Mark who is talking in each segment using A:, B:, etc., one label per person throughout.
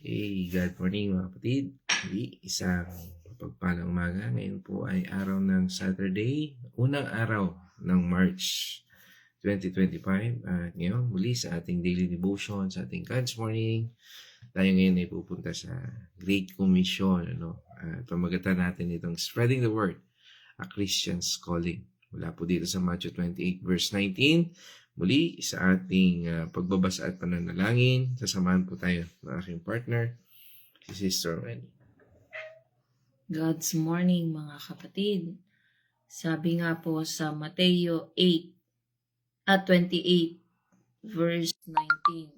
A: Hey, good morning mga kapatid. Isang mapagpalang umaga. Ngayon po ay araw ng Saturday, unang araw ng March 2025. At ngayon muli sa ating daily devotion, sa ating God's Morning, tayo ngayon ay pupunta sa Great Commission. At pamagatan natin itong Spreading the Word, a Christian's Calling. Mula po dito sa Matthew 28 verse 19. Muli sa ating pagbabasa at pananalangin, sasamahan po tayo ng aking partner, si Sister Wendy.
B: God's morning mga kapatid. Sabi nga po sa Mateo 28 verse 19.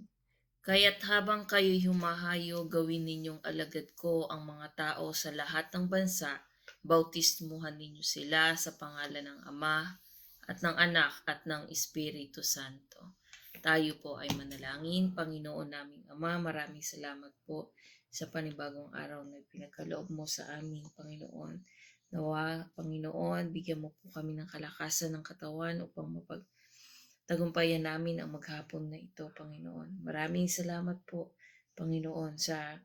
B: Kaya't habang kayo'y humahayo, gawin ninyong alagad ko ang mga tao sa lahat ng bansa, bautismuhan ninyo sila sa pangalan ng Ama at ng Anak at ng Espiritu Santo. Tayo po ay manalangin. Panginoon naming Ama, maraming salamat po sa panibagong araw na pinagkaloob mo sa amin, Panginoon. Nawa, Panginoon, bigyan mo po kami ng kalakasan ng katawan upang tagumpayan namin ang maghapon na ito, Panginoon. Maraming salamat po, Panginoon, sa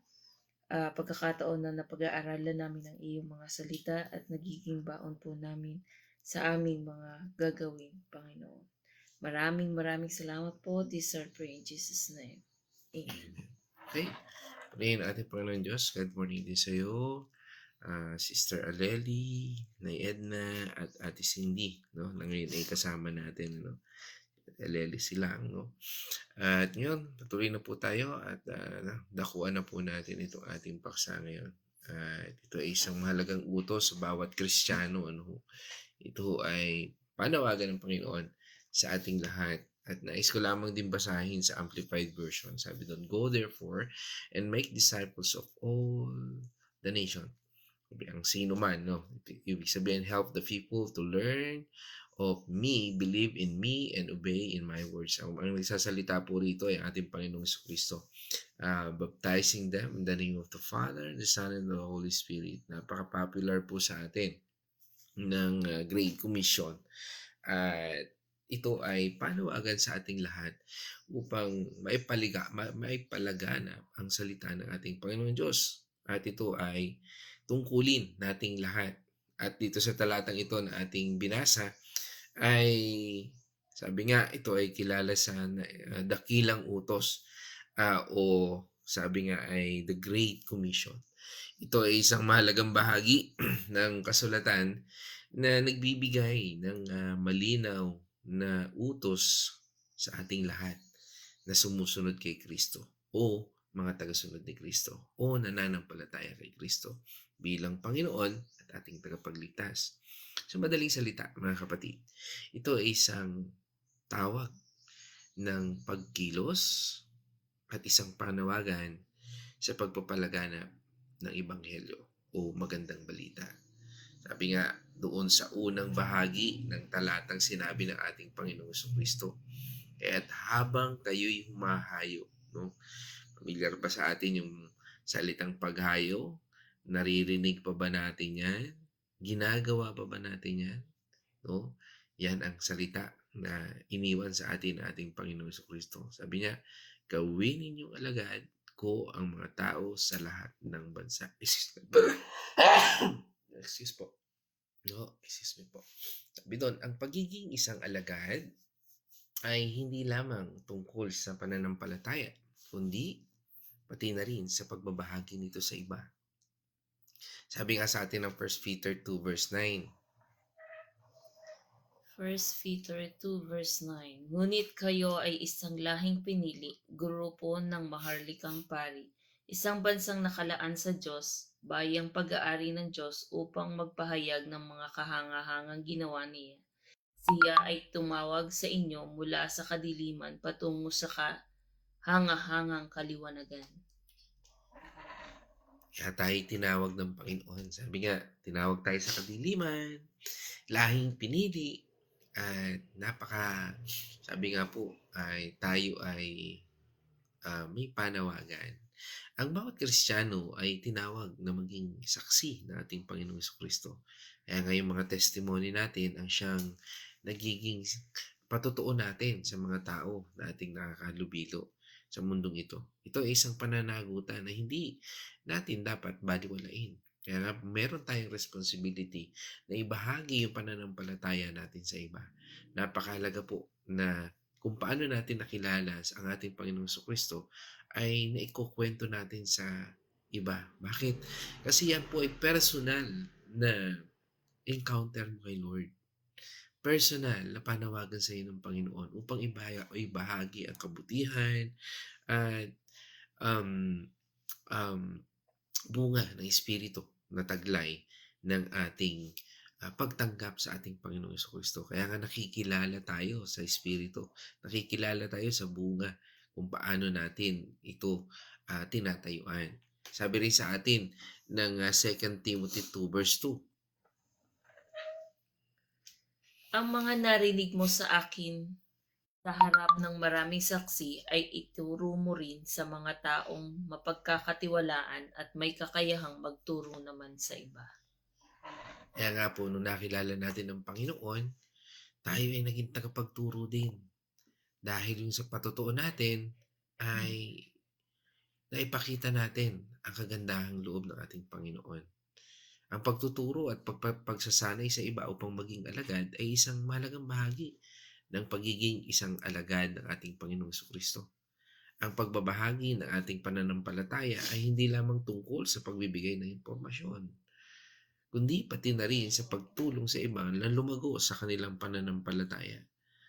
B: pagkakataon na napag-aaralan namin ang iyong mga salita at nagiging baon po namin sa aming mga gagawin, Panginoon. Maraming salamat po. This our prayer in Jesus' name. Amen.
A: Okay. Panayin ating Panginoon Diyos. Good morning din sa iyo, Sister Aleli, Nay Edna, at Ate Cindy, no? Na ngayon ay kasama natin, no? Aleli silang, no? At ngayon, patuloy na po tayo at dakuan na po natin itong ating paksa ngayon. Ito ay isang mahalagang utos sa bawat Kristiyano, ano? Ito ay panawagan ng Panginoon sa ating lahat. At nais ko lamang din basahin sa Amplified Version. Sabi doon, go therefore and make disciples of all the nation. Ang sino man, no? Ibig sabihin, help the people to learn of me, believe in me, and obey in my words. Ang nagsasalita po rito ay ating Panginoong Kristo. Baptizing them in the name of the Father, the Son, and the Holy Spirit. Napaka-popular po sa atin ng Great Commission. At ito ay panawagan sa ating lahat upang maipalaganap ang salita ng ating Panginoon Diyos. At ito ay tungkulin nating lahat. At dito sa talatang ito na ating binasa ay sabi nga ito ay kilala sa dakilang utos o sabi nga ay the Great Commission. Ito ay isang mahalagang bahagi ng kasulatan na nagbibigay ng malinaw na utos sa ating lahat na sumusunod kay Kristo o mga tagasunod ni Kristo o nananampalataya kay Kristo bilang Panginoon at ating tagapagligtas. Sa madaling salita, mga kapatid, ito ay isang tawag ng pagkilos at isang panawagan sa pagpapalaganap ng Ebanghelyo o magandang balita. Sabi nga doon sa unang bahagi ng talatang sinabi ng ating Panginoong Kristo, kaya't habang kayo'y humahayo, no? Familiar ba sa atin yung salitang paghayo? Naririnig pa ba natin yan? Ginagawa pa ba natin yan? No? Yan ang salita na iniwan sa atin ng ating Panginoong Kristo. Sabi niya, gawin ninyong alagad ko ang mga tao sa lahat ng bansa. Excuse po. No, excuse me po. Sabi doon, ang pagiging isang alagad ay hindi lamang tungkol sa pananampalataya, kundi pati na rin sa pagbabahagi nito sa iba. Sabi nga sa atin ng 1 Peter 2 verse 9.
B: 1 Peter 2 verse 9. Ngunit kayo ay isang lahing pinili, grupo ng maharlikang pari, isang bansang nakalaan sa Diyos, bayang pag-aari ng Diyos upang magpahayag ng mga kahangahangang ginawa niya. Siya ay tumawag sa inyo mula sa kadiliman patungo sa kahangahangang kaliwanagan.
A: Kaya tayo tinawag ng Panginoon. Sabi nga, tinawag tayo sa kadiliman, lahing pinili, at sabi nga po, ay tayo ay may panawagan. Ang bawat Kristiyano ay tinawag na maging saksi ng ating Panginoong Kristo. Kaya ngayong mga testimony natin ang siyang nagiging patotoo natin sa mga tao na ating nakakalubilo. sa mundong ito. Ito ay isang pananagutan na hindi natin dapat balewalain. Kaya nga meron tayong responsibility na ibahagi yung pananampalataya natin sa iba. Napakahalaga po na kung paano natin nakilala ang ating Panginoong Kristo ay naikukwento natin sa iba. Bakit? Kasi yan po ay personal na encounter mo kay Lord. Personal na panawagan sa iyo ng Panginoon upang ibahagi ang kabutihan at um, um, bunga ng Espiritu na taglay ng ating pagtanggap sa ating Panginoong Kristo. Kaya nga nakikilala tayo sa Espiritu, nakikilala tayo sa bunga kung paano natin ito tinatayuan. Sabi rin sa atin ng 2 Timothy 2 verse 2,
B: Ang mga narinig mo sa akin sa harap ng maraming saksi ay ituro mo rin sa mga taong mapagkakatiwalaan at may kakayahang magturo naman sa iba.
A: kaya nga po nung nakilala natin ang Panginoon, tayo ay naging tagapagturo din. Dahil yung sa patotoo natin ay naipakita natin ang kagandahang loob ng ating Panginoon. Ang pagtuturo at pagsasanay sa iba upang maging alagad ay isang mahalagang bahagi ng pagiging isang alagad ng ating Panginoong Kristo. Ang pagbabahagi ng ating pananampalataya ay hindi lamang tungkol sa pagbibigay ng impormasyon, kundi pati na rin sa pagtulong sa iba na lumago sa kanilang pananampalataya.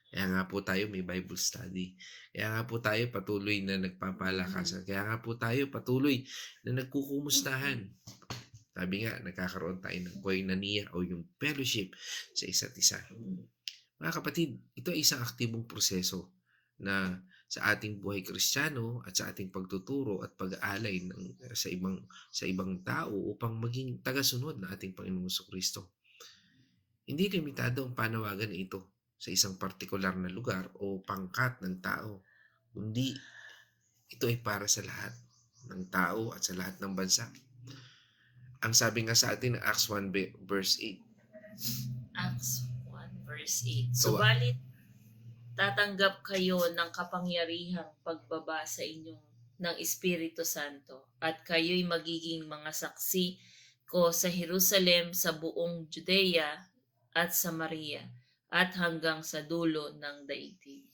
A: Kaya nga po tayo may Bible study. Kaya nga po tayo patuloy na nagpapalakasan. Kaya nga po tayo patuloy na nagkukumustahan. Sabi nga, nagkakaroon tayo ng koinonia o yung fellowship sa isa't isa. Mga kapatid, ito ay isang aktibong proseso na sa ating buhay Kristiyano at sa ating pagtuturo at pag-aalay sa ibang tao upang maging tagasunod ng ating Panginoong Kristo. Hindi limitado ang panawagan na ito sa isang partikular na lugar o pangkat ng tao, kundi ito ay para sa lahat ng tao at sa lahat ng bansa. Ang sabi nga sa atin ng Acts 1 verse 8.
B: Acts 1 verse 8. Subalit, tatanggap kayo ng kapangyarihang pagbaba sa inyong ng Espiritu Santo at kayo'y magiging mga saksi ko sa Jerusalem, sa buong Judea at Samaria at hanggang sa dulo ng daigdig.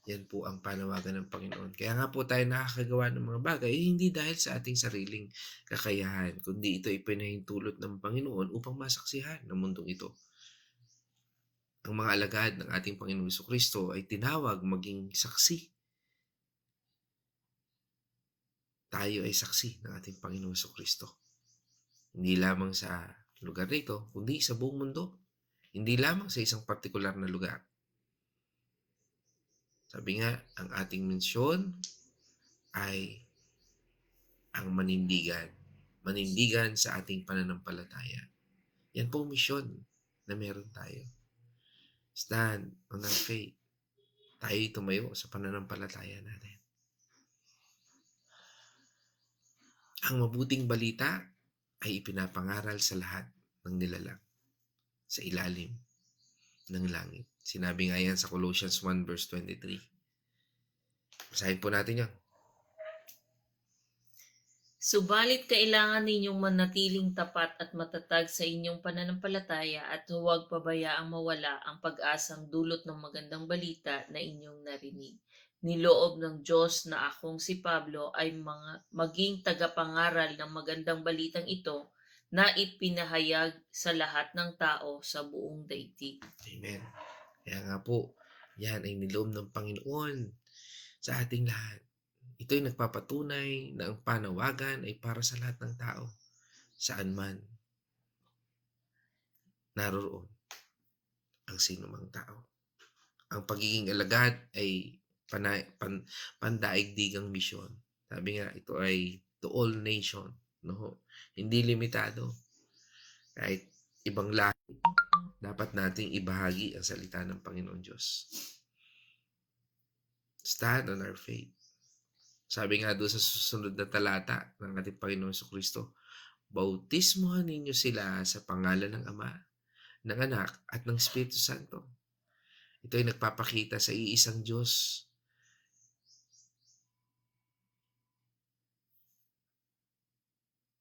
A: Yan po ang panawagan ng Panginoon. Kaya nga po tayo nakakagawa ng mga bagay, hindi dahil sa ating sariling kakayahan, kundi ito ay pinahintulot ng Panginoon upang masaksihan ng mundong ito. Ang mga alagad ng ating Panginoong Kristo ay tinawag maging saksi. Tayo ay saksi ng ating Panginoong Kristo. Hindi lamang sa lugar nito, kundi sa buong mundo. Hindi lamang sa isang partikular na lugar. Sabi nga, ang ating misyon ay ang manindigan. Manindigan sa ating pananampalataya. Yan po ang misyon na meron tayo. Stand on our faith. Tayo tumayo sa pananampalataya natin. Ang mabuting balita ay ipinapangaral sa lahat ng nilalang sa ilalim ng langit. Sinabi nga yan sa Colossians 1 verse 23. Basahin po natin yan.
B: Subalit kailangan ninyong manatiling tapat at matatag sa inyong pananampalataya at huwag pabayaang mawala ang pag-asang dulot ng magandang balita na inyong narinig. Niloob ng Diyos na akong si Pablo ay maging tagapangaral ng magandang balitang ito na ipinahayag sa lahat ng tao sa buong daigdig.
A: Amen. Kaya nga po, yan ay niloob ng Panginoon sa ating lahat. Ito'y nagpapatunay na ang panawagan ay para sa lahat ng tao, saan man naroon ang sinumang tao. Ang pagiging alagad ay pandaigdigang misyon. Sabi nga, ito ay to all nation. No? Hindi limitado. Kahit ibang lahi, dapat nating ibahagi ang salita ng Panginoon Diyos. Stand on our faith. Sabi nga doon sa susunod na talata ng ating Panginoon Kristo, bautismohan ninyo sila sa pangalan ng Ama, ng Anak, at ng Espiritu Santo. Ito ay nagpapakita sa iisang Diyos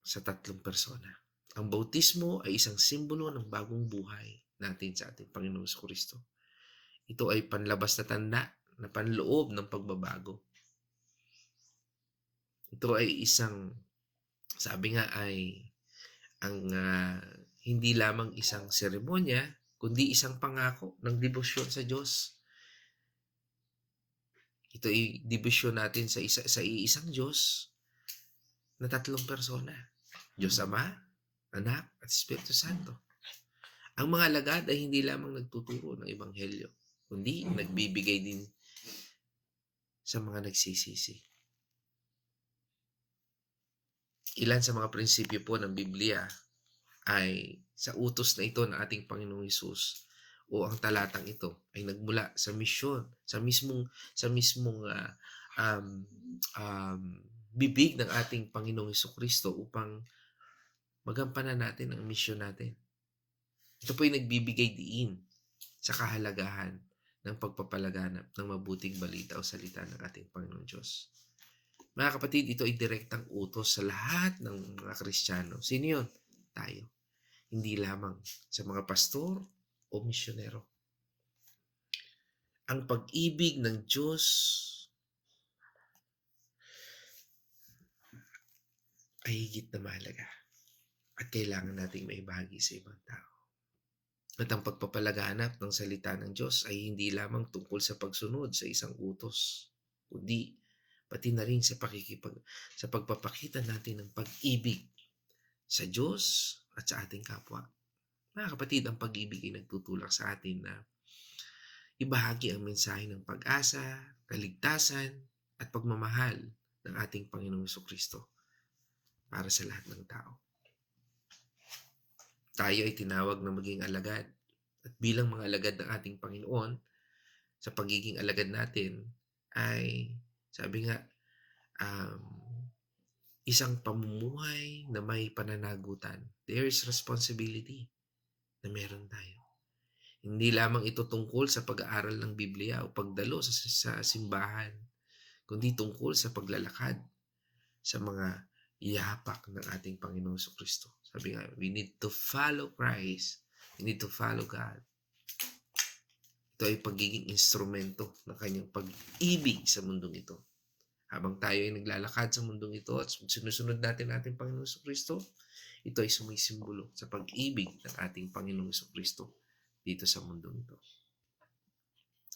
A: sa tatlong persona. Ang bautismo ay isang simbolo ng bagong buhay natin sa ating Panginoong Kristo. Ito ay panlabas na tanda na panloob ng pagbabago. Ito ay isang, sabi nga ay, ang hindi lamang isang seremonya, kundi isang pangako ng debosyon sa Diyos. Ito ay debosyon natin sa iisang Diyos na tatlong persona. Diyos Ama, Anak, at Espiritu Santo. Ang mga alagad ay hindi lamang nagtuturo ng Ebanghelyo, kundi nagbibigay din sa mga nagsisisi. Ilan sa mga prinsipyo po ng Biblia ay sa utos na ito ng ating Panginoong Hesus o ang talatang ito ay nagmula sa misyon, sa mismong bibig ng ating Panginoong Hesukristo upang magampanan natin ang misyon natin. Ito po ay nagbibigay diin sa kahalagahan ng pagpapalaganap ng mabuting balita o salita ng ating Panginoong Diyos. Mga kapatid, ito ay direktang utos sa lahat ng mga Kristiyano. Sino yun? Tayo. Hindi lamang sa mga pastor o misyonero. Ang pag-ibig ng Diyos ay higit na mahalaga at kailangan nating maibahagi sa ibang tao. At ang pagpapalaganap ng salita ng Diyos ay hindi lamang tungkol sa pagsunod sa isang utos, kundi pati na rin sa pagpapakita natin ng pag-ibig sa Diyos at sa ating kapwa. Mga kapatid, ang pag-ibig ay nagtutulak sa atin na ibahagi ang mensahe ng pag-asa, kaligtasan, at pagmamahal ng ating Panginoong Hesukristo para sa lahat ng tao. Tayo ay tinawag na maging alagad. At bilang mga alagad ng ating Panginoon, sa pagiging alagad natin ay, sabi nga, isang pamumuhay na may pananagutan. There is responsibility na meron tayo. Hindi lamang ito tungkol sa pag-aaral ng Biblia o pagdalo sa simbahan, kundi tungkol sa paglalakad sa mga yapak ng ating Panginoong Kristo. Sabi nga, we need to follow Christ. We need to follow God. Ito ay pagiging instrumento ng kanyang pag-ibig sa mundong ito. Habang tayo ay naglalakad sa mundong ito at sinusunod natin ating Panginoong Kristo, ito ay sumisimbolo sa pag-ibig ng ating Panginoong Kristo dito sa mundong ito.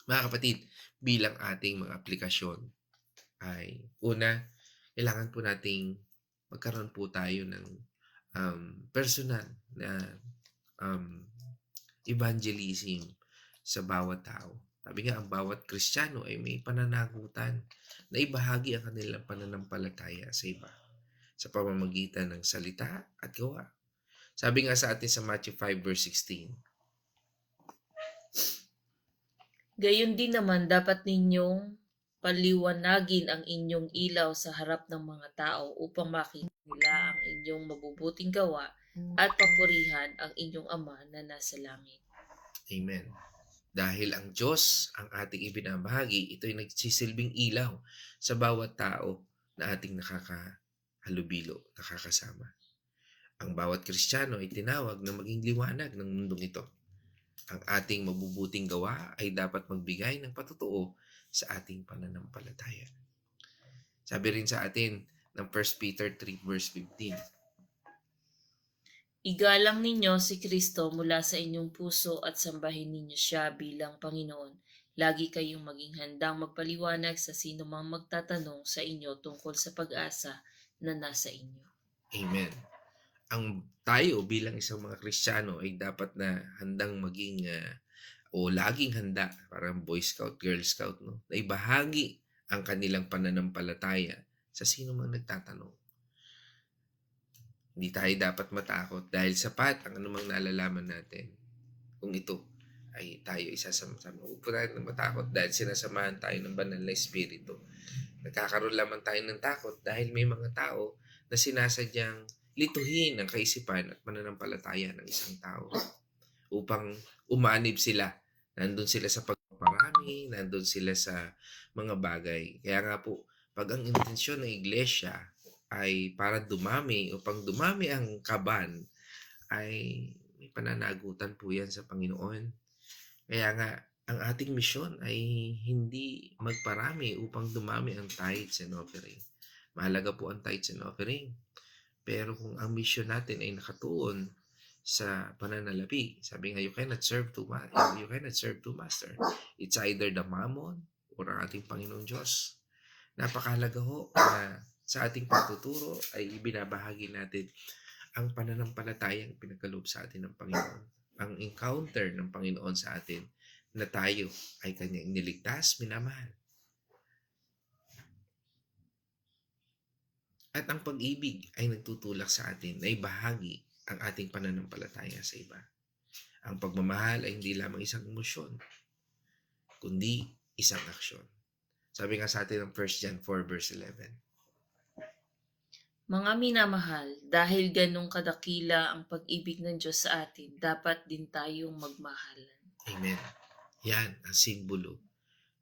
A: Mga kapatid, bilang ating mga aplikasyon ay una, kailangan po nating magkaroon po tayo ng personal na evangelism sa bawat tao. Sabi nga, ang bawat Kristiyano ay may pananagutan na ibahagi ang kanilang pananampalataya sa iba sa pamamagitan ng salita at gawa. Sabi nga sa atin sa Matthew 5 verse 16,
B: Gayon din naman dapat ninyong paliwanagin ang inyong ilaw sa harap ng mga tao upang makita nila ang inyong mabubuting gawa at papurihan ang inyong Ama na nasa langit.
A: Amen. Dahil ang Diyos ang ating ibinabahagi, ito ay nagsisilbing ilaw sa bawat tao na ating nakakahalubilo, nakakasama. Ang bawat Kristiyano ay tinawag na maging liwanag ng mundong ito. Ang ating mabubuting gawa ay dapat magbigay ng patotoo sa ating pananampalataya. Sabi rin sa atin ng 1 Peter 3 verse 15,
B: Igalang ninyo si Kristo mula sa inyong puso at sambahin ninyo siya bilang Panginoon. Lagi kayong maging handang magpaliwanag sa sino mang magtatanong sa inyo tungkol sa pag-asa na nasa inyo.
A: Amen. Ang tayo bilang isang mga Kristiyano ay dapat na handang maging o laging handa, parang Boy Scout, Girl Scout, no? Na ibahagi ang kanilang pananampalataya sa sino mang nagtatanong. Hindi tayo dapat matakot dahil sapat ang anumang nalalaman natin kung ito ay tayo isasama-sama. Huwag po tayo matakot dahil sinasamahan tayo ng banal na espiritu. Nagkakaroon lamang tayo ng takot dahil may mga tao na sinasadyang lituhin ang kaisipan at pananampalataya ng isang tao upang umanib sila. Nandun sila sa pagpaparami, nandun sila sa mga bagay. Kaya nga po, pag ang intensyon ng iglesia ay para dumami, upang dumami ang kaban, ay may pananagutan po yan sa Panginoon. Kaya nga, ang ating misyon ay hindi magparami upang dumami ang tithes and offering. Mahalaga po ang tithes and offering. Pero kung ang mission natin ay nakatuon sa pananalapi, sabi nga, you cannot serve two master. It's either the mammon or ang ating Panginoong Diyos. Napakahalaga ho na sa ating pagtuturo ay ibinabahagi natin ang pananampalatayang pinagkaloob sa atin ng Panginoon. Ang encounter ng Panginoon sa atin na tayo ay kanyang niligtas, minamahal. At ang pag-ibig ay nagtutulak sa atin na ibahagi ang ating pananampalataya sa iba. Ang pagmamahal ay hindi lamang isang emosyon, kundi isang aksyon. Sabi nga sa atin ng 1 John 4 verse 11.
B: Mga minamahal, dahil ganong kadakila ang pag-ibig ng Diyos sa atin, dapat din tayong magmahalan.
A: Amen. Yan ang simbolo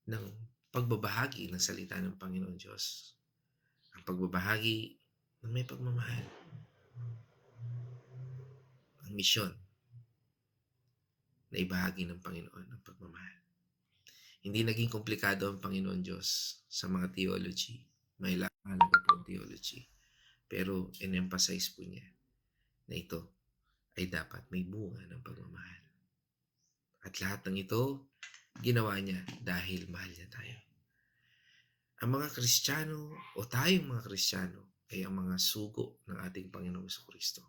A: ng pagbabahagi ng salita ng Panginoon Diyos. Ang pagbabahagi ng may pagmamahal. Ang misyon na ibahagi ng Panginoon ang pagmamahal. Hindi naging komplikado ang Panginoon Diyos sa mga theology. May mahalaga po ang theology. Pero in-emphasize po niya na ito ay dapat may bunga ng pagmamahal. At lahat ng ito, ginawa niya dahil mahal niya tayo. Ang mga Kristiyano o tayong mga Kristiyano ay ang mga sugo ng ating Panginoong Jesucristo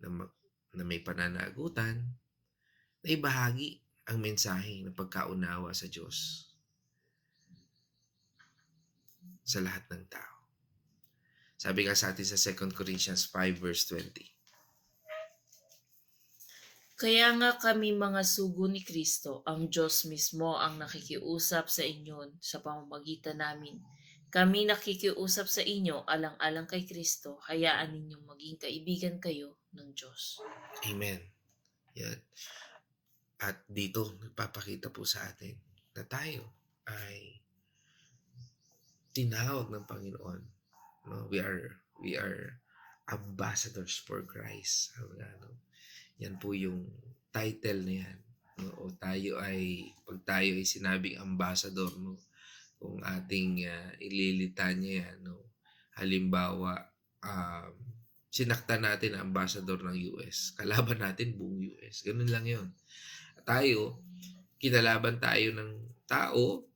A: na may pananagutan na ibahagi ang mensahe ng pagkaunawa sa Diyos sa lahat ng tao. Sabi nga sa atin sa 2 Corinthians 5 verse 20.
B: Kaya nga kami mga sugo ni Kristo, ang Diyos mismo ang nakikiusap sa inyo sa pamamagitan namin. Kami nakikiusap sa inyo alang-alang kay Kristo, hayaan ninyong maging kaibigan kayo ng Diyos.
A: Amen. Yan. At dito, nagpapakita po sa atin na tayo ay tinawag ng Panginoon. No? We are ambassadors for Christ. Yan po yung title na yan. No? O pag tayo ay sinabing ambassador, no? Kung ating ililitan niya yan, no? Halimbawa, sinaktan natin ang ambassador ng US. Kalaban natin buong US. Ganun lang yun. Tayo, kinalaban tayo ng tao,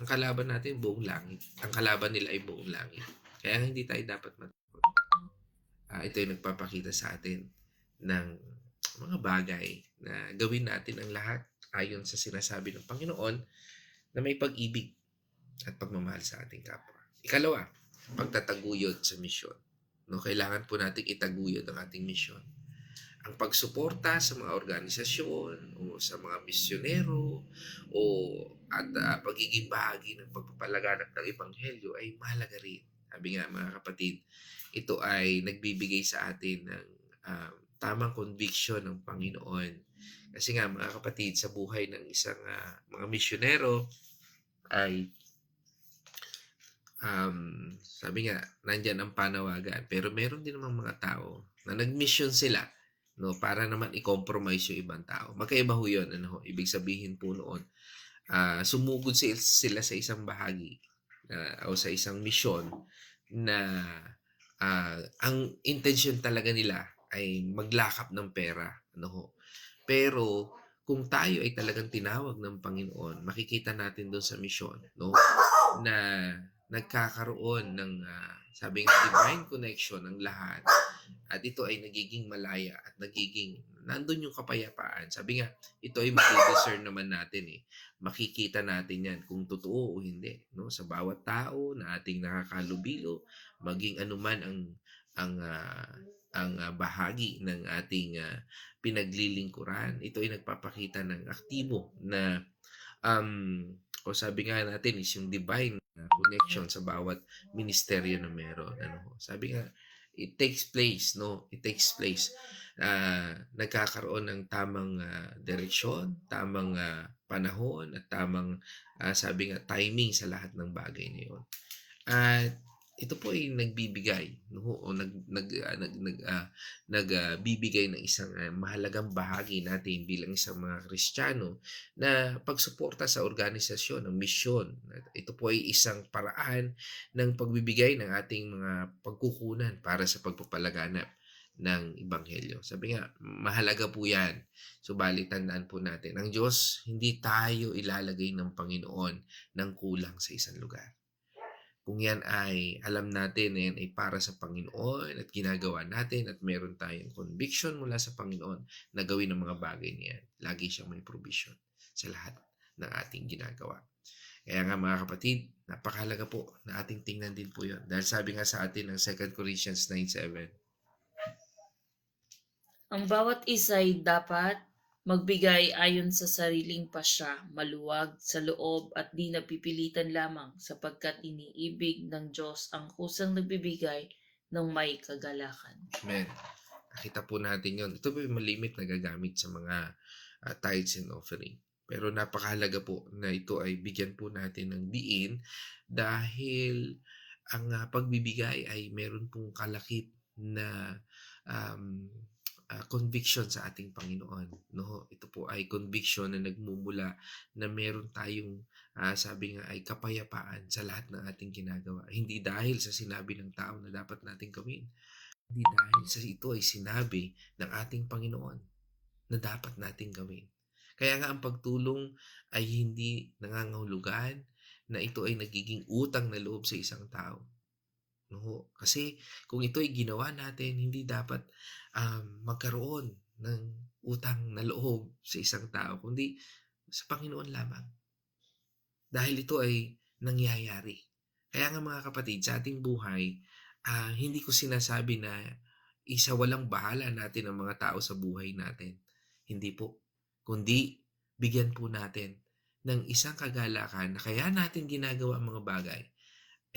A: ang kalaban natin buong langit. Ang kalaban nila ay buong langit. Kaya hindi tayo dapat matakot. Ito yung nagpapakita sa atin ng mga bagay na gawin natin ang lahat ayon sa sinasabi ng Panginoon na may pag-ibig at pagmamahal sa ating kapwa. Ikalawa, pagtataguyod sa misyon. No, kailangan po nating itaguyod ang ating misyon. Ang pagsuporta sa mga organisasyon o sa mga misyonero at pagiging bahagi ng pagpapalaganap ng Ebanghelyo ay mahalaga rin. Sabi nga mga kapatid, ito ay nagbibigay sa atin ng tamang conviction ng Panginoon. Kasi nga mga kapatid, sa buhay ng isang mga misyonero ay sabi nga, nandyan ang panawagan. Pero meron din namang mga tao na nag-mission sila, no, para naman i-compromise yung ibang tao. Magkaiba ho yun. Ano, ibig sabihin po noon, sumugod sila sa isang bahagi o sa isang misyon na ang intention talaga nila ay maglakap ng pera. Ano, pero kung tayo ay talagang tinawag ng Panginoon, makikita natin doon sa misyon, no, na nagkakaroon ng sabi nga divine connection ng lahat, at ito ay nagiging malaya at nandun yung kapayapaan. Sabi nga, ito ay madi-discern naman natin eh. Makikita natin yan kung totoo o hindi, no, sa bawat tao na ating nakakalubilo, maging anuman ang bahagi ng ating pinaglilingkuran. Ito ay nagpapakita ng aktibo na o sabi nga natin is yung divine connection sa bawat ministeryo na meron. Ano, sabi nga, it takes place, no? It takes place. Nagkakaroon ng tamang direksyon, tamang panahon, at tamang, sabi nga, timing sa lahat ng bagay na yun. At ito po ay nagbibigay 'no, o nagbibigay ng isang, mahalagang bahagi natin bilang isang mga Kristiyano na pagsuporta sa organisasyon ng misyon. At ito po ay isang paraan ng pagbibigay ng ating mga pagkukunan para sa pagpapalaganap ng ebanghelyo. Sabi nga, mahalaga po 'yan. Subalit tandaan po natin, ang Diyos hindi tayo ilalagay ng Panginoon ng kulang sa isang lugar. Kung yan ay alam natin na yan ay para sa Panginoon at ginagawa natin at meron tayong conviction mula sa Panginoon na gawin ang mga bagay niyan, lagi siyang may provision sa lahat ng ating ginagawa. Kaya nga mga kapatid, napakahalaga po na ating tingnan din po yun. Dahil sabi nga sa atin ng 2 Corinthians 9:7,
B: Ang bawat isa ay dapat magbigay ayon sa sariling pasya, maluwag sa loob at di napipilitan lamang sapagkat iniibig ng Diyos ang kusang nagbibigay ng may kagalakan.
A: Amen. Nakita po natin yun. Ito po yung malimit na gagamit sa mga tithes and offering. Pero napakahalaga po na ito ay bigyan po natin ng diin dahil ang pagbibigay ay meron pong kalakip na um, conviction sa ating Panginoon. No? Ito po ay conviction na nagmumula na meron tayong sabi nga ay kapayapaan sa lahat ng ating ginagawa. Hindi dahil sa sinabi ng tao na dapat nating gawin. Hindi dahil sa ito ay sinabi ng ating Panginoon na dapat nating gawin. Kaya nga ang pagtulong ay hindi nangangahulugan na ito ay nagiging utang na loob sa isang tao. No? Kasi kung ito ay ginawa natin, hindi dapat magkaroon ng utang na loob sa isang tao, kundi sa Panginoon lamang. Dahil ito ay nangyayari. Kaya nga mga kapatid, sa ating buhay, hindi ko sinasabi na walang bahala natin ang mga tao sa buhay natin. Hindi po. Kundi, bigyan po natin ng isang kagalakan na kaya natin ginagawa ang mga bagay,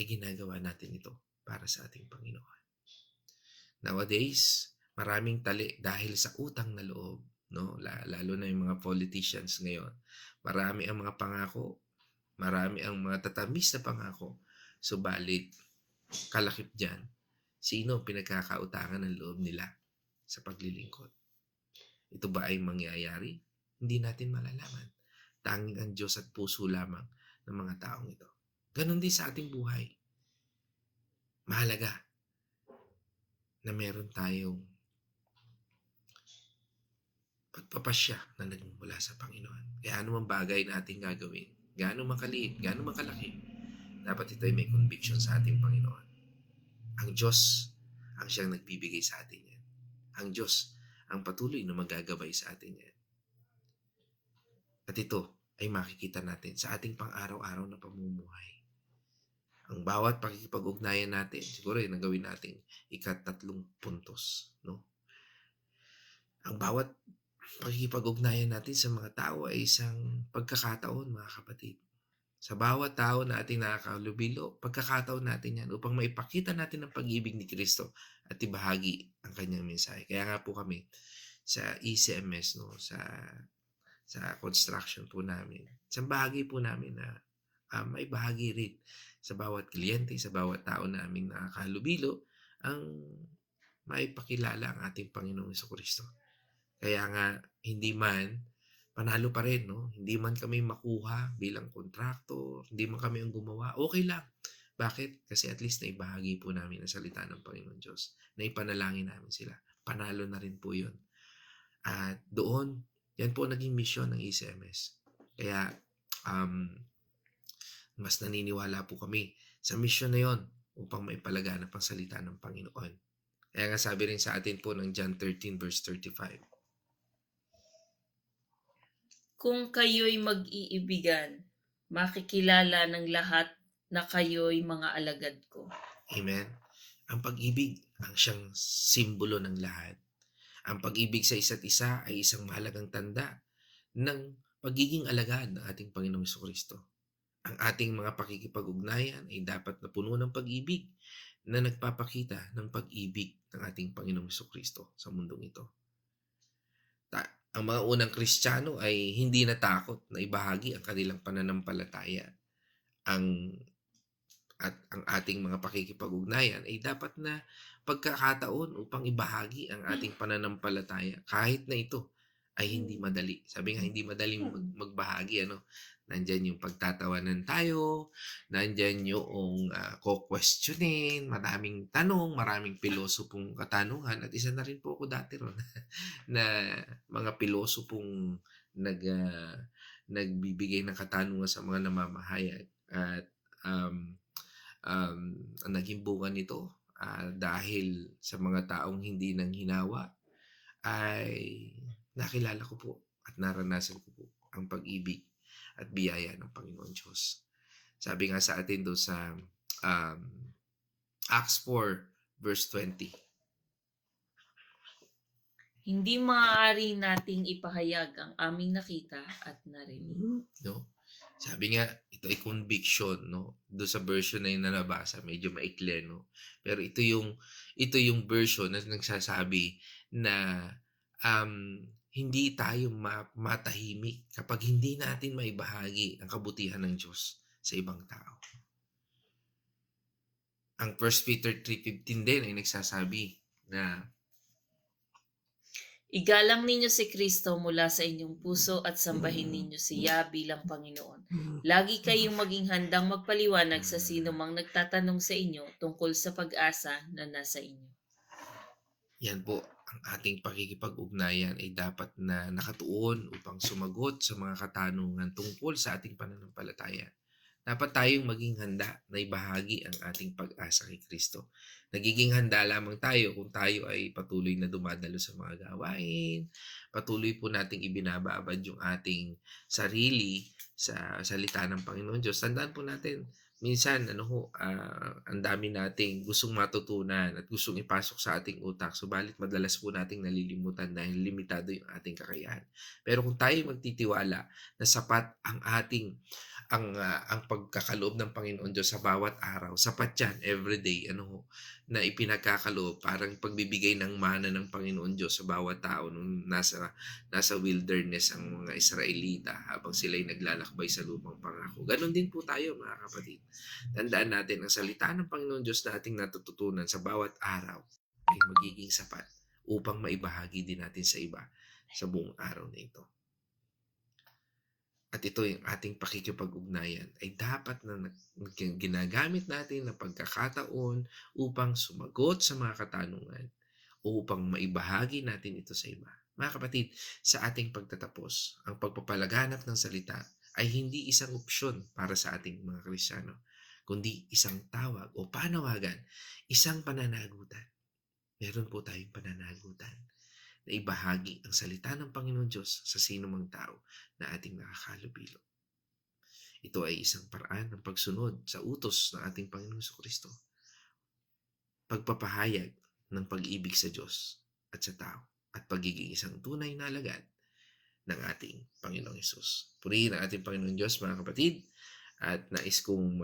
A: ay ginagawa natin ito para sa ating Panginoon. Nowadays, maraming tali dahil sa utang na loob. No? Lalo na yung mga politicians ngayon. Marami ang mga pangako, marami ang mga tatamis na pangako. Subalit, kalakip dyan, sino pinagkakautangan ng loob nila sa paglilingkod? Ito ba ay mangyayari? Hindi natin malalaman. Tanging ang Diyos at puso lamang ng mga taong ito. Ganon din sa ating buhay. Mahalaga na meron tayong pagpapasya na nagmumula sa Panginoon. Kaya anumang bagay na ating gagawin, gaano man kaliit, gaano man kalaki, dapat ito ay may conviction sa ating Panginoon. Ang Diyos ang siyang nagbibigay sa atin yan. Ang Diyos ang patuloy na magagabay sa atin yan. At ito ay makikita natin sa ating pang-araw-araw na pamumuhay. Ang bawat pakikipag-ugnayan natin, siguro yung nagawin natin ika-3 puntos. No? Ang bawat pakikipag-ugnayan natin sa mga tao ay isang pagkakataon, mga kapatid. Sa bawat tao na ating nakakalubilo, pagkakataon natin yan upang maipakita natin ang pag-ibig ni Kristo at ibahagi ang kanyang mensahe. Kaya nga po kami sa ECMS, no, sa construction po namin, isang bahagi po namin na may bahagi rin sa bawat kliyente, sa bawat tao naming nakakalubilo, ang maipakilala ang ating Panginoong Jesucristo. Kaya nga, hindi man, panalo pa rin, no? Hindi man kami makuha bilang kontraktor, hindi man kami ang gumawa, okay lang. Bakit? Kasi at least naibahagi po namin ang salita ng Panginoon Diyos. Naipanalangin namin sila. Panalo na rin po yun. At doon, yan po naging misyon ng ECMS. Kaya, mas naniniwala po kami sa misyon na yon upang maipalaganap ang salita ng Panginoon. Kaya nga sabi rin sa atin po ng John 13 verse 35.
B: Kung kayo'y mag-iibigan, makikilala ng lahat na kayo'y mga alagad ko.
A: Amen. Ang pag-ibig ang siyang simbolo ng lahat. Ang pag-ibig sa isa't isa ay isang mahalagang tanda ng pagiging alagad ng ating Panginoong Jesucristo. Ang ating mga pakikipag-ugnayan ay dapat na puno ng pag-ibig na nagpapakita ng pag-ibig ng ating Panginoong Jesucristo sa mundong ito. Ang mga unang Kristiyano ay hindi natakot na ibahagi ang kanilang pananampalataya. Ang at ang ating mga pakikipag-ugnayan ay dapat na pagkakataon upang ibahagi ang ating pananampalataya kahit na ito ay hindi madali. Sabi nga, hindi madaling magbahagi, ano? Nandyan yung pagtatawanan tayo, nandyan yung ko-questionin, maraming tanong, maraming pilosopong katanungan, at isa na rin po ako dati ron na mga pilosopong nagbibigay ng katanungan sa mga namamahayag. At um, ang naging bunga nito dahil sa mga taong hindi nang hinawa ay nakilala ko po at naranasan ko po ang pag-ibig at biyaya ng Panginoon Diyos. Sabi nga sa atin doon sa um, Acts 4 verse 20.
B: Hindi maaari nating ipahayag ang aming nakita at narinig.
A: No? Sabi nga, ito ay conviction, no? Doon sa version na yung nabasa, medyo maikli, no? Pero ito yung version na nagsasabi na hindi tayo matahimik kapag hindi natin maibahagi ang kabutihan ng Diyos sa ibang tao. Ang 1 Peter 3:15 din ay nagsasabi na
B: Igalang ninyo si Kristo mula sa inyong puso at sambahin ninyo siya bilang Panginoon. Lagi kayong maging handang magpaliwanag sa sino mang nagtatanong sa inyo tungkol sa pag-asa na nasa inyo.
A: yan po, ang ating pakikipag-ugnayan ay dapat na nakatuon upang sumagot sa mga katanungan tungkol sa ating pananampalataya. Dapat tayong maging handa na ibahagi ang ating pag-asa kay Kristo. Nagiging handa lamang tayo kung tayo ay patuloy na dumadalo sa mga gawain, patuloy po nating ibinababad yung ating sarili sa salita ng Panginoon Diyos. Tandaan po natin, minsan ang dami nating gustong matutunan at gustong ipasok sa ating utak, subalit madalas po nating nalilimutan dahil limitado yung ating kakayahan. Pero kung tayo magtitiwala na sapat ang ang pagkakaloob ng Panginoon Diyos sa bawat araw, sapat yan everyday, na ipinagkakaloob, parang pagbibigay ng mana ng Panginoon Diyos sa bawat tao nung nasa wilderness ang mga Israelita habang sila'y naglalakbay sa lumang pangako. Ganon din po tayo, mga kapatid. Tandaan natin, ang salita ng Panginoon Diyos na ating natututunan sa bawat araw ay magiging sapat upang maibahagi din natin sa iba sa buong araw na ito. At ito yung ating pakikipag-ugnayan ay dapat na ginagamit natin na pagkakataon upang sumagot sa mga katanungan o upang maibahagi natin ito sa iba. Mga kapatid, sa ating pagtatapos, ang pagpapalaganap ng salita ay hindi isang opsyon para sa ating mga Kristiyano, kundi isang tawag o panawagan, isang pananagutan. Meron po tayong pananagutan na ibahagi ang salita ng Panginoon Diyos sa sino mang tao na ating nakakalubilo. Ito ay isang paraan ng pagsunod sa utos ng ating Panginoon Jesucristo. Pagpapahayag ng pag-ibig sa Diyos at sa tao at pagiging isang tunay na alagad ng ating Panginoong Hesus. Purihin ang ating Panginoon Diyos, mga kapatid, at nais kong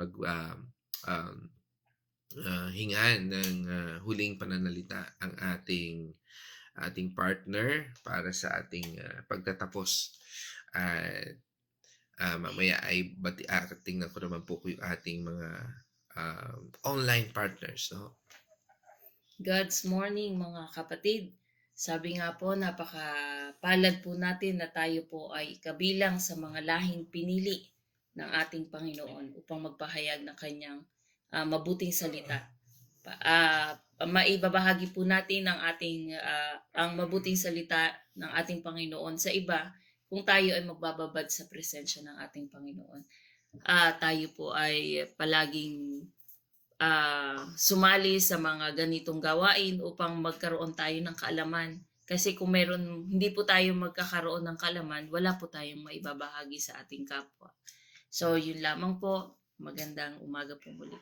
A: hingaan ng huling pananalita ang ating partner para sa ating pagtatapos. At mamaya ay tingnan ko naman po yung ating mga online partners. No?
B: God's morning, mga kapatid. Sabi nga po, napakapalad po natin na tayo po ay kabilang sa mga lahing pinili ng ating Panginoon upang magpahayag ng kanyang mabuting salita. Maibabahagi po natin ang mabuting salita ng ating Panginoon sa iba kung tayo ay magbababad sa presensya ng ating Panginoon. Tayo po ay palaging sumali sa mga ganitong gawain upang magkaroon tayo ng kaalaman. Kasi kung hindi po tayo magkakaroon ng kaalaman, wala po tayong maibabahagi sa ating kapwa. So, yun lamang po. Magandang umaga po muli.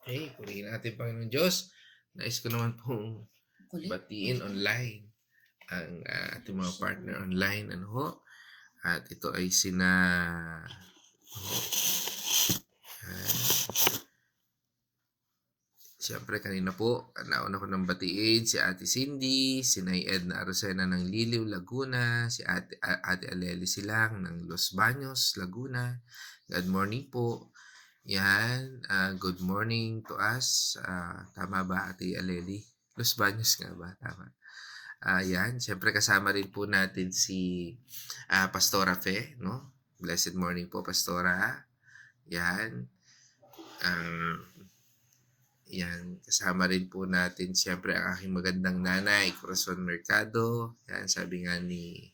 A: Okay, purihin natin Panginoon Diyos. Nais ko naman pong batiin online ang ating mga partner online. At ito ay siyempre kanina po, nauna ko nang batiin si Ate Cindy, si Nay Edna Arosena ng Liliw, Laguna, si Ate Aleli Silang ng Los Baños, Laguna. Good morning po. Yan, good morning to us. Tama ba, Ate Aleli? Los Baños nga ba? Tama. Yan, siyempre kasama rin po natin si Pastora Fe, no? Blessed morning po, Pastora. Yan. Um, yan, kasama rin po natin siyempre ang aking magandang nanay, Corazon Mercado. Yan, sabi nga ni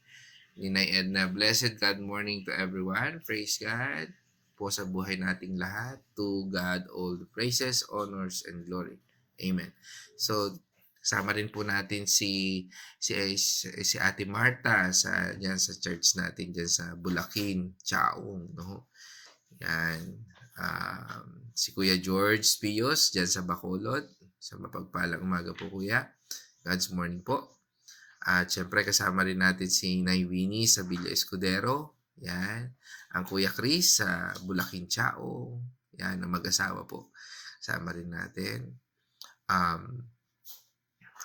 A: Nay Edna, blessed God morning to everyone. Praise God po sa buhay nating lahat. To God all the praises, honors, and glory. Amen. So, kasama rin po natin si Ate Marta diyan sa church natin diyan sa Bulakin, Chaong, no? Yan. Si Kuya George Pios diyan sa Bacolod. Sa mapagpalang umaga po, Kuya. God's morning po. At syempre kasama rin natin si Nay Winnie sa Villa Escudero. Yan. Ang Kuya Chris sa Bulakin Chao. Yan, ang mag-asawa po. Kasama rin natin.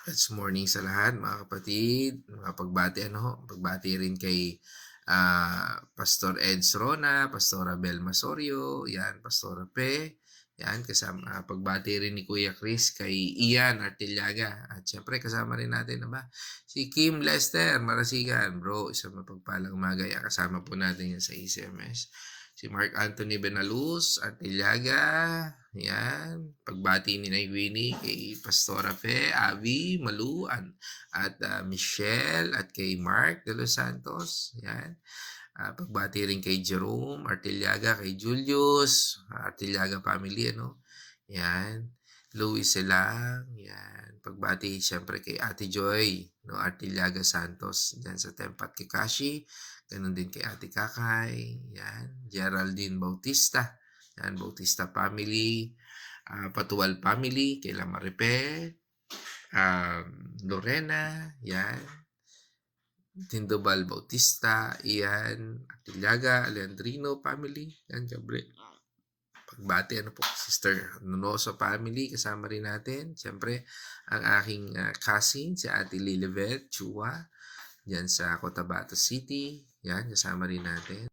A: Good morning sa lahat, mga kapatid. Mga pagbati rin kay Pastor Eds Rona, Pastora Bel Masorio, yan, Pastora Pe. Yan, kasama, pagbati rin ni Kuya Chris kay Ian Artillaga. At syempre, kasama rin natin si Kim Lester Marasigan. Bro, isang mapagpalang umaga. Yan, kasama po natin yan sa ECMS. Si Mark Anthony Benaluz Artillaga. Yan. Pagbati ni Nay Winnie kay Pastora Fe, Abby, Maluan, at Michelle, at kay Mark de los Santos. Yan. Pagbati rin kay Jerome Artillaga, kay Julius Artillaga family, ano? Yan. Louis Silang, yan. Pagbati siyempre kay Ate Joy, no, Artillaga Santos, diyan sa Tempat Kikashi. Ganun din kay Ate Kakay, yan. Geraldine Bautista, yan, Bautista family. Patual family, kay Lamaripe, Lorena, yan. Tindobal Bautista, Ian Artillaga, Leandrino family, yan, Gabriel. Pagbati, Sister Nonoso family, kasama rin natin. Siyempre, ang aking cousin, si Ate Lilibet Chua, yan sa Cotabato City, yan, kasama rin natin.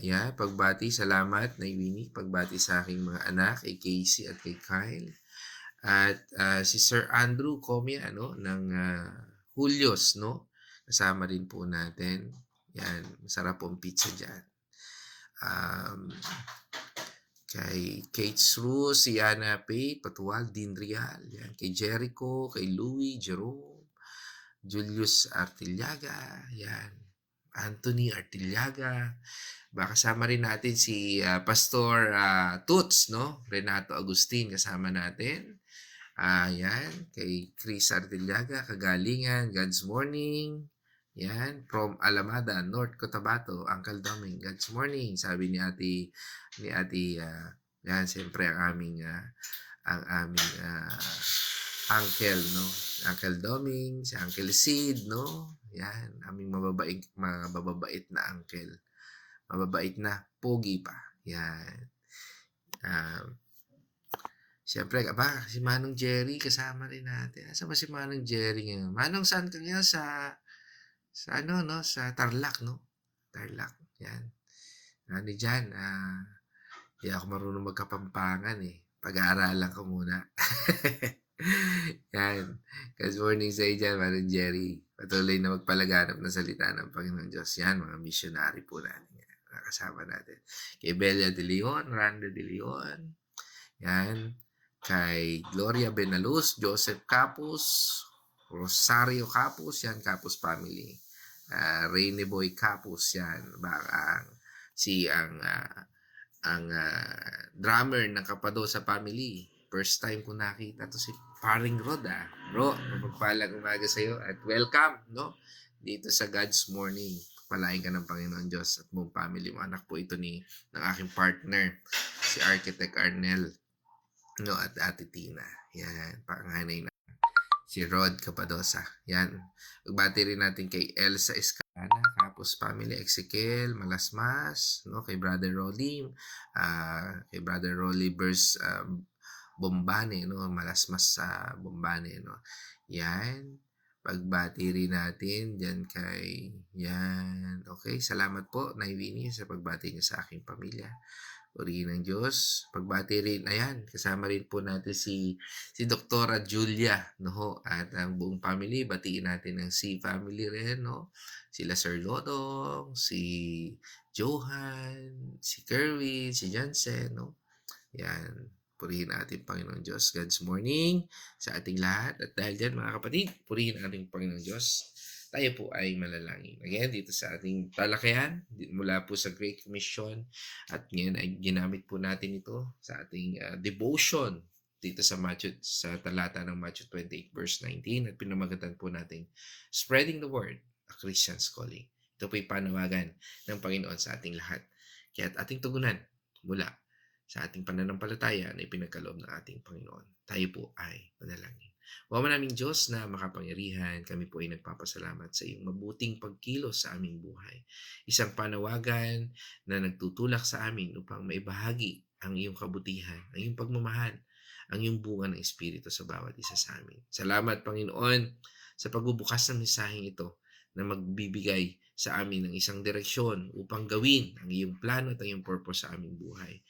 A: Yan, pagbati, salamat, Nay Winnie, pagbati sa aking mga anak, kay Casey at kay Kyle. At si Sir Andrew Comia, ng Julius, no? Kasama rin po natin. Yan, masarap pong pizza dyan. Kay Kate Sru, si Ana Pate, Patual, Dean Rial. Yan, kay Jericho, kay Louie, Jerome, Julius Artillaga. Yan, Anthony Artillaga. Kasama rin natin si Pastor Toots, no? Renato Agustin, kasama natin. Yan, kay Chris Artillaga, Kagalingan, God's morning. Yan, from Alamada, North Cotabato, Uncle Doming, God's morning. Sabi ni Ate, yan, siyempre ang aming uncle, no? Uncle Doming, si Uncle Sid, no? Yan, aming mababait na uncle. Mababait na, pogi pa. Yan. Siyempre, si Manong Jerry, kasama rin natin. Asa ba si Manong Jerry ngayon? Manong, saan ka ngayon? Sa Tarlac, no? Tarlac, yan. Ano dyan, di ako marunong magkapampangan, eh. Pag-aaralan ko muna. Yan. Good morning sa iyo dyan, Manong Jerry. Patuloy na magpalaganap ng salita ng Panginoon Diyos. Yan, mga missionary po natin. Yan, kasama natin. Kay Belia de Leon, Randa de Leon. Yan. Kay Gloria Benaluz, Joseph Capus, Rosario Capus, yan, Capus family. Rainy Boy Capus, yan. Ang drummer ng Capadosa family. First time ko nakita to si Paring Rod, Bro, mapagpalang umaga sa iyo at welcome, no? Dito sa God's Morning. Palain ka ng Panginoon Diyos at buong family mo. Anak po ito ng aking partner, si Architect Arnel, no, at Ate Tina. Yan, panganay na si Rod Capadosa. Yan. Magbati rin natin kay Elsa Escalana, Capus family, Ezekiel Malasmas, no, kay Brother Rolly, kay Brother Rolly Burst Bombane, no, Malasmas sa Bombane, no. Yan. Pagbati rin natin dyan kay, yan. Okay, salamat po, Nay Winnie, sa pagbati niyo sa aking pamilya. Purihin ng Diyos. Pagbati rin, ayan, kasama rin po natin si Doktora Julia, no ho, at ang buong family. Batiin natin ang si family rin, no? Sila Sir Lodong, si Johan, si Kerwin, si Jansen, no? Yan. Purihin natin Panginoon Diyos. God's morning sa ating lahat. At dahil dyan mga kapatid, purihin natin Panginoon Diyos. Tayo po ay manalangin. Again, dito sa ating talakayan, mula po sa Great Commission. At ngayon ay ginamit po natin ito sa ating devotion dito sa Matthew, sa talata ng Matthew 28 verse 19. At pinamagatan po natin, Spreading the Word, a Christian's Calling. Ito po ay panawagan ng Panginoon sa ating lahat. Kaya ating tugunan mula sa ating pananampalataya na ipinagkaloob ng ating Panginoon. Tayo po ay manalangin. Wa naming Diyos na makapangyarihan, kami po ay nagpapasalamat sa iyong mabuting pagkilos sa aming buhay. Isang panawagan na nagtutulak sa amin upang maibahagi ang iyong kabutihan, ang iyong pagmamahal, ang iyong bunga ng Espiritu sa bawat isa sa amin. Salamat, Panginoon, sa pagbubukas ng mensaheng ito na magbibigay sa amin ng isang direksyon upang gawin ang iyong plano at ang iyong purpose sa aming buhay.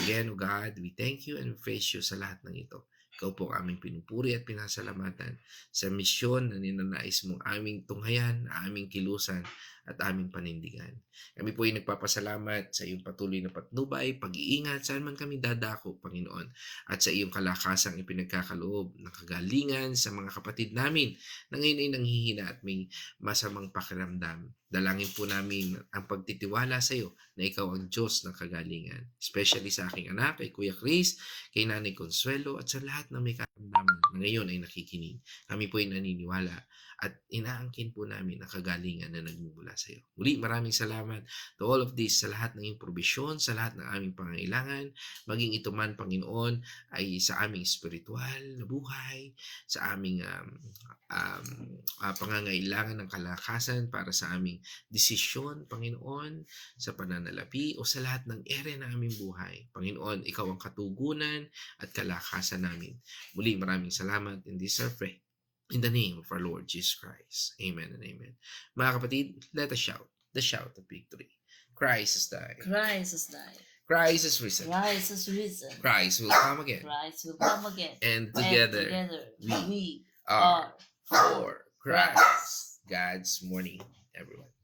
A: Again, O God, we thank you and praise you sa lahat ng ito. Ikaw po ang aming pinupuri at pinasalamatan sa misyon na ninanais mong aming tunghayan, aming kilusan at aming panindigan. Kami po ay nagpapasalamat sa iyong patuloy na patnubay, pag-iingat, saan man kami dadako, Panginoon, at sa iyong kalakasang ipinagkakaloob ng kagalingan sa mga kapatid namin na ngayon ay nanghihina at may masamang pakiramdam. Dalangin po namin ang pagtitiwala sa iyo na ikaw ang Diyos ng kagalingan. Especially sa aking anak, kay Kuya Chris, kay Nanay Consuelo, at sa lahat na may karamdaman na ngayon ay nakikinig. Kami po ay naniniwala at inaangkin po namin ang kagalingan na nagmumula sa iyo. Muli, maraming salamat to all of this, sa lahat ng iyong probisyon, sa lahat ng aming pangailangan, maging ito man, Panginoon, ay sa aming spiritual na buhay, sa aming pangangailangan ng kalakasan para sa aming desisyon, Panginoon, sa pananalapi o sa lahat ng ere ng aming buhay. Panginoon, ikaw ang katugunan at kalakasan namin. Muli, maraming salamat in this our prayer. In the name of our Lord Jesus Christ. Amen and amen. Mga kapatid, let us shout the shout of victory. Christ has died.
B: Christ has died.
A: Christ is risen.
B: Christ has risen.
A: Christ will come again.
B: Christ will come again.
A: And together,
B: we
A: are for Christ. God's morning, everyone.